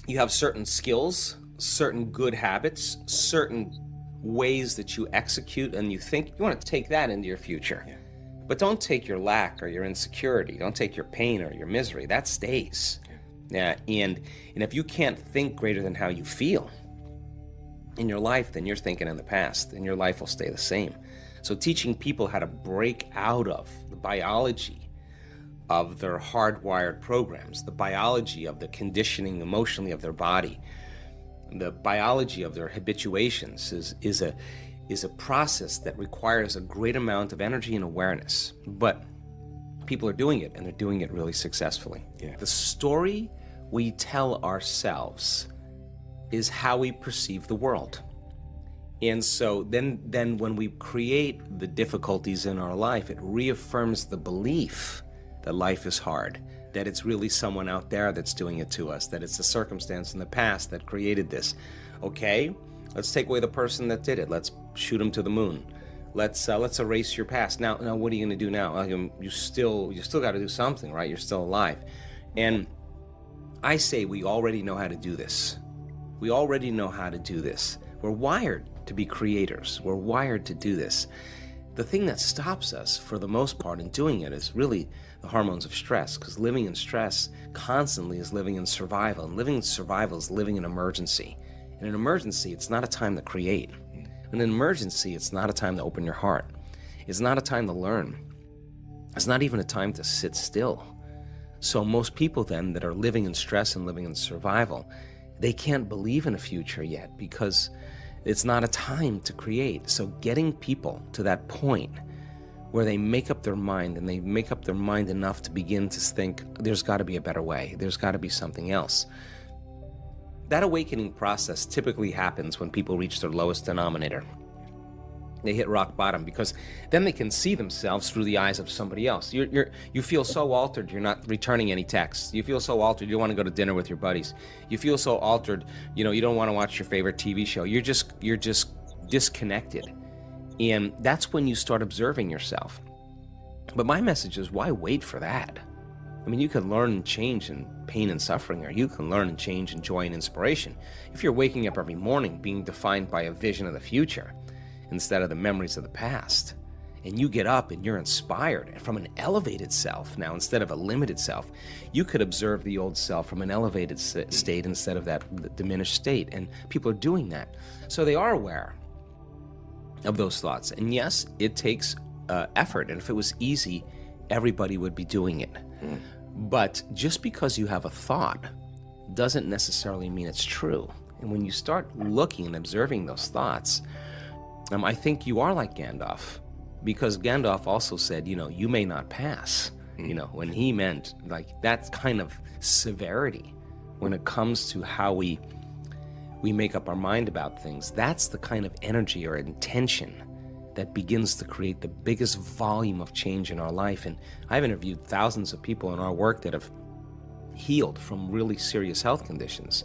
You have certain skills, certain good habits, certain ways that you execute, and you think you want to take that into your future. Yeah. But don't take your lack or your insecurity. Don't take your pain or your misery. That stays. Yeah. And if you can't think greater than how you feel in your life, then you're thinking in the past, and your life will stay the same. So teaching people how to break out of the biology of their hardwired programs, the biology of the conditioning emotionally of their body, the biology of their habituations is a process that requires a great amount of energy and awareness. But people are doing it, and they're doing it really successfully. Yeah. The story we tell ourselves is how we perceive the world. And so then when we create the difficulties in our life, it reaffirms the belief that life is hard, that it's really someone out there that's doing it to us, that it's a circumstance in the past that created this. Okay, let's take away the person that did it. Let's shoot him to the moon. Let's erase your past. Now what are you going to do now? You still got to do something, right? You're still alive. And I say we already know how to do this. We already know how to do this. We're wired to be creators. We're wired to do this. The thing that stops us, for the most part, in doing it is really the hormones of stress, because living in stress constantly is living in survival, and living in survival is living in emergency. In an emergency, it's not a time to create. In an emergency, it's not a time to open your heart. It's not a time to learn. It's not even a time to sit still. So most people then that are living in stress and living in survival, they can't believe in a future yet because it's not a time to create. So getting people to that point where they make up their mind, and they make up their mind enough to begin to think, there's got to be a better way. There's got to be something else. That awakening process typically happens when people reach their lowest denominator. They hit rock bottom, because then they can see themselves through the eyes of somebody else. You feel so altered, you're not returning any texts. You feel so altered, you don't want to go to dinner with your buddies. You feel so altered, you don't want to watch your favorite TV show. You're just disconnected. And that's when you start observing yourself. But my message is, why wait for that? I mean, you can learn and change in pain and suffering, or you can learn and change in joy and inspiration. If you're waking up every morning being defined by a vision of the future instead of the memories of the past, and you get up and you're inspired from an elevated self now instead of a limited self, you could observe the old self from an elevated state instead of that diminished state. And people are doing that. So they are aware of those thoughts. And yes, it takes effort. And if it was easy, everybody would be doing it. But just because you have a thought doesn't necessarily mean it's true. And when you start looking and observing those thoughts, I think you are like Gandalf, because Gandalf also said, you may not pass, when he meant like that kind of severity when it comes to how we make up our mind about things. That's the kind of energy or intention that begins to create the biggest volume of change in our life. And I've interviewed thousands of people in our work that have healed from really serious health conditions.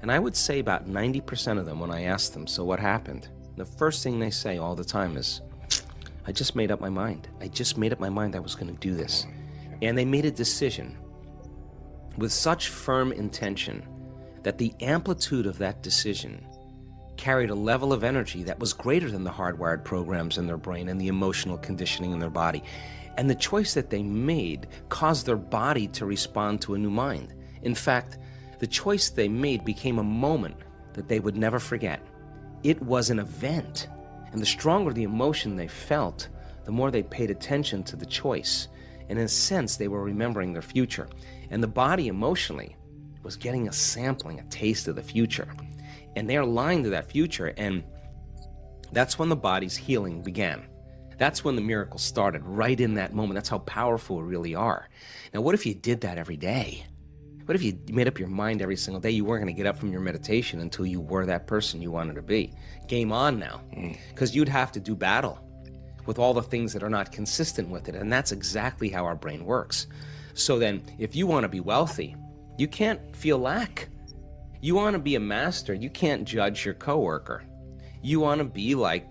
And I would say about 90% of them, when I ask them, so what happened? The first thing they say all the time is, I just made up my mind. I just made up my mind I was going to do this. And they made a decision with such firm intention that the amplitude of that decision carried a level of energy that was greater than the hardwired programs in their brain and the emotional conditioning in their body. And the choice that they made caused their body to respond to a new mind. In fact, the choice they made became a moment that they would never forget. It was an event. And the stronger the emotion they felt, the more they paid attention to the choice. And in a sense, they were remembering their future. And the body emotionally was getting a sampling, a taste of the future. And they're aligned to that future, and that's when the body's healing began. That's when the miracle started, right in that moment. That's how powerful we really are. Now, what if you did that every day? What if you made up your mind every single day you weren't going to get up from your meditation until you were that person you wanted to be? Game on now. Because you'd have to do battle with all the things that are not consistent with it, and that's exactly how our brain works. So then, if you want to be wealthy, you can't feel lack. You want to be a master, you can't judge your coworker. You want to be like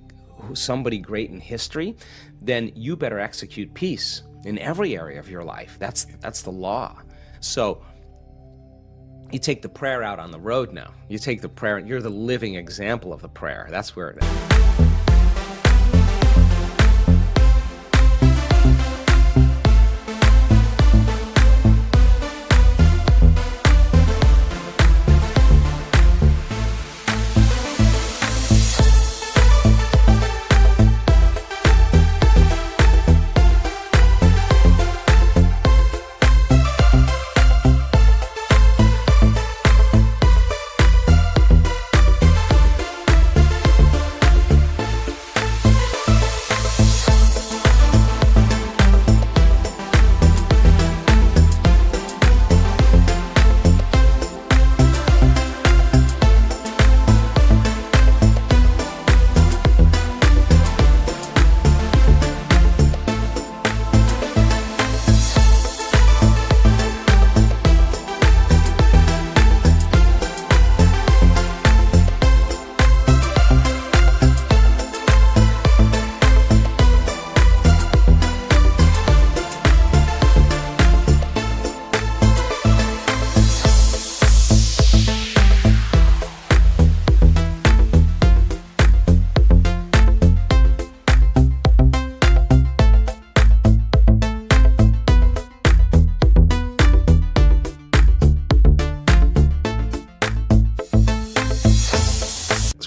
somebody great in history, then you better execute peace in every area of your life. That's the law. So You take the prayer out on the road now. You take the prayer, you're the living example of the prayer. That's where it is.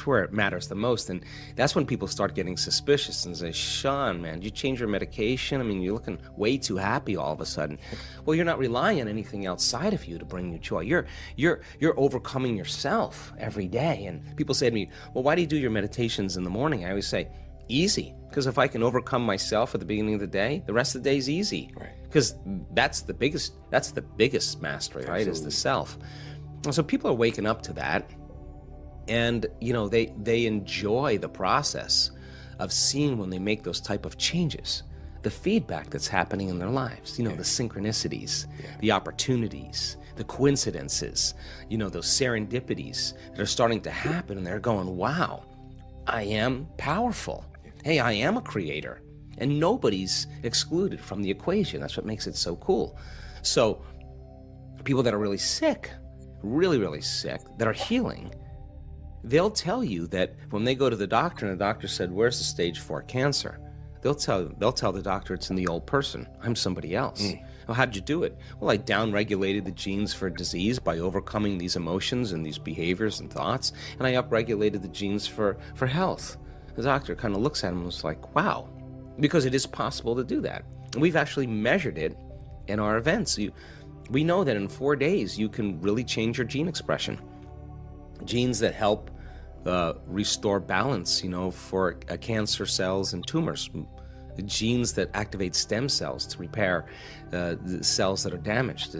Where it matters the most, and that's when people start getting suspicious and say, Sean, man, did you change your medication? I mean, you're looking way too happy all of a sudden. Well, you're not relying on anything outside of you to bring you joy. You're overcoming yourself every day. And people say to me, well, why do you do your meditations in the morning? I always say, easy, because if I can overcome myself at the beginning of the day, the rest of the day is easy. Right. Because that's the biggest mastery, right? Absolutely. Is the self. And so people are waking up to that. And, they enjoy the process of seeing when they make those type of changes, the feedback that's happening in their lives, the synchronicities, the opportunities, the coincidences, those serendipities that are starting to happen. And they're going, wow, I am powerful. Hey, I am a creator. And nobody's excluded from the equation. That's what makes it so cool. So people that are really sick, really, really sick, that are healing, they'll tell you that when they go to the doctor and the doctor said, where's the stage 4 cancer? They'll tell the doctor it's in the old person. I'm somebody else. Well, how'd you do it? Well, I downregulated the genes for disease by overcoming these emotions and these behaviors and thoughts, and I upregulated the genes for health. The doctor kind of looks at him and was like, wow, because it is possible to do that. And we've actually measured it in our events. We know that in 4 days you can really change your gene expression. Genes that help restore balance, for cancer cells and tumors. Genes that activate stem cells to repair the cells that are damaged.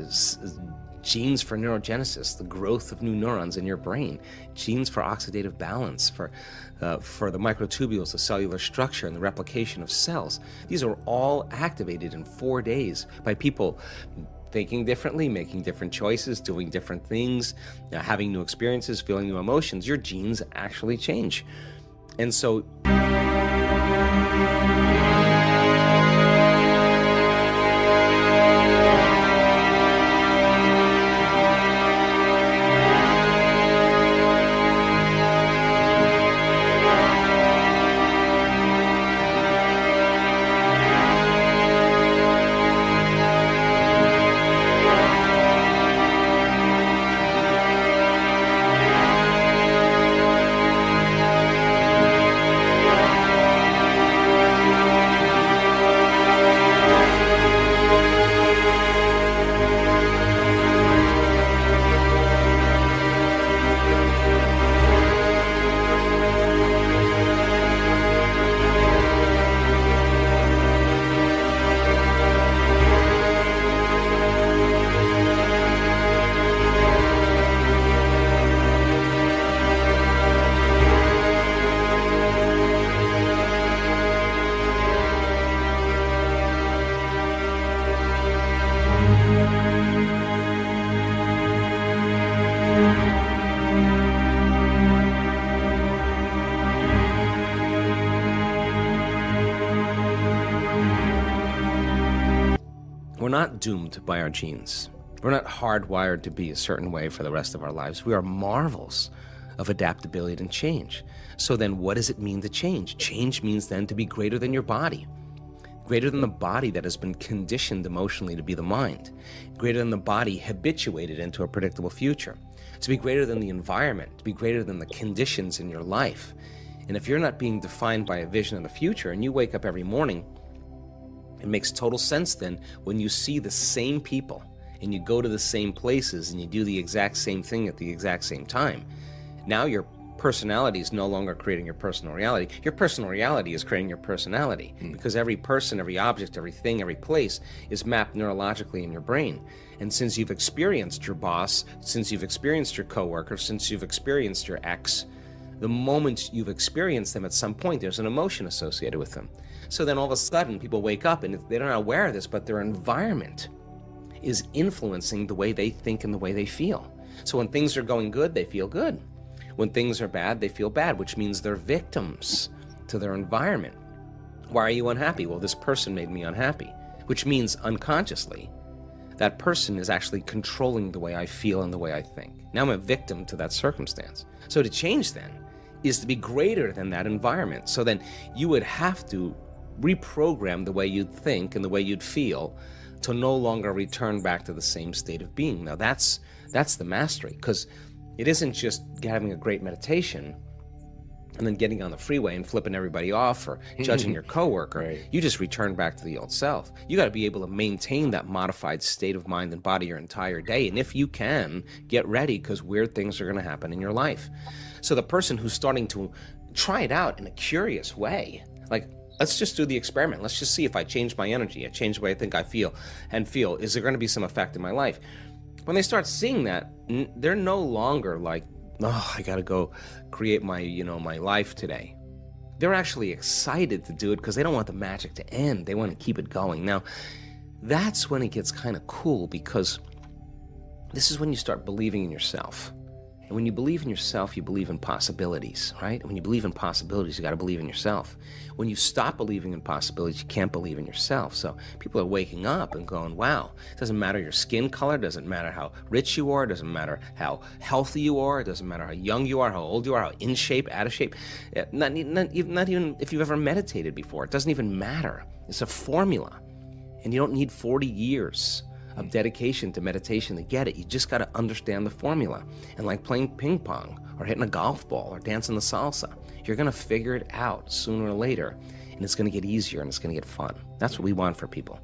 Genes for neurogenesis, the growth of new neurons in your brain. Genes for oxidative balance, for the microtubules, the cellular structure, and the replication of cells. These are all activated in 4 days by people thinking differently, making different choices, doing different things, having new experiences, feeling new emotions. Your genes actually change. And so we're not doomed by our genes. We're not hardwired to be a certain way for the rest of our lives. We are marvels of adaptability and change. So then what does it mean to change? Change means then to be greater than your body, greater than the body that has been conditioned emotionally to be the mind, greater than the body habituated into a predictable future, to be greater than the environment, to be greater than the conditions in your life. And if you're not being defined by a vision of the future and you wake up every morning, it makes total sense then when you see the same people and you go to the same places and you do the exact same thing at the exact same time. Now your personality is no longer creating your personal reality. Your personal reality is creating your personality because every person, every object, every thing, every place is mapped neurologically in your brain. And since you've experienced your boss, since you've experienced your coworker, since you've experienced your ex, the moment you've experienced them at some point, there's an emotion associated with them. So then all of a sudden people wake up and they're not aware of this, but their environment is influencing the way they think and the way they feel. So when things are going good, they feel good. When things are bad, they feel bad, which means they're victims to their environment. Why are you unhappy? Well, this person made me unhappy, which means unconsciously, that person is actually controlling the way I feel and the way I think. Now I'm a victim to that circumstance. So to change then is to be greater than that environment. So then you would have to reprogram the way you'd think and the way you'd feel to no longer return back to the same state of being. Now that's the mastery, because it isn't just having a great meditation and then getting on the freeway and flipping everybody off or judging your coworker. Right. You just return back to the old self. You got to be able to maintain that modified state of mind and body your entire day. And if you can, get ready, because weird things are going to happen in your life. So the person who's starting to try it out in a curious way, like, let's just do the experiment. Let's just see if I change my energy, I change the way I think I feel, is there going to be some effect in my life? When they start seeing that, they're no longer like, oh, I got to go create my, my life today. They're actually excited to do it because they don't want the magic to end. They want to keep it going. Now, that's when it gets kind of cool, because this is when you start believing in yourself. And when you believe in yourself, you believe in possibilities, right? And when you believe in possibilities, you got to believe in yourself. When you stop believing in possibilities, you can't believe in yourself. So people are waking up and going, wow, it doesn't matter your skin color, doesn't matter how rich you are, doesn't matter how healthy you are, it doesn't matter how young you are, how old you are, how in shape, out of shape, not even if you've ever meditated before. It doesn't even matter. It's a formula. And you don't need 40 years of dedication to meditation to get it. You just got to understand the formula. And like playing ping pong or hitting a golf ball or dancing the salsa, you're going to figure it out sooner or later, and it's going to get easier and it's going to get fun. That's what we want for people.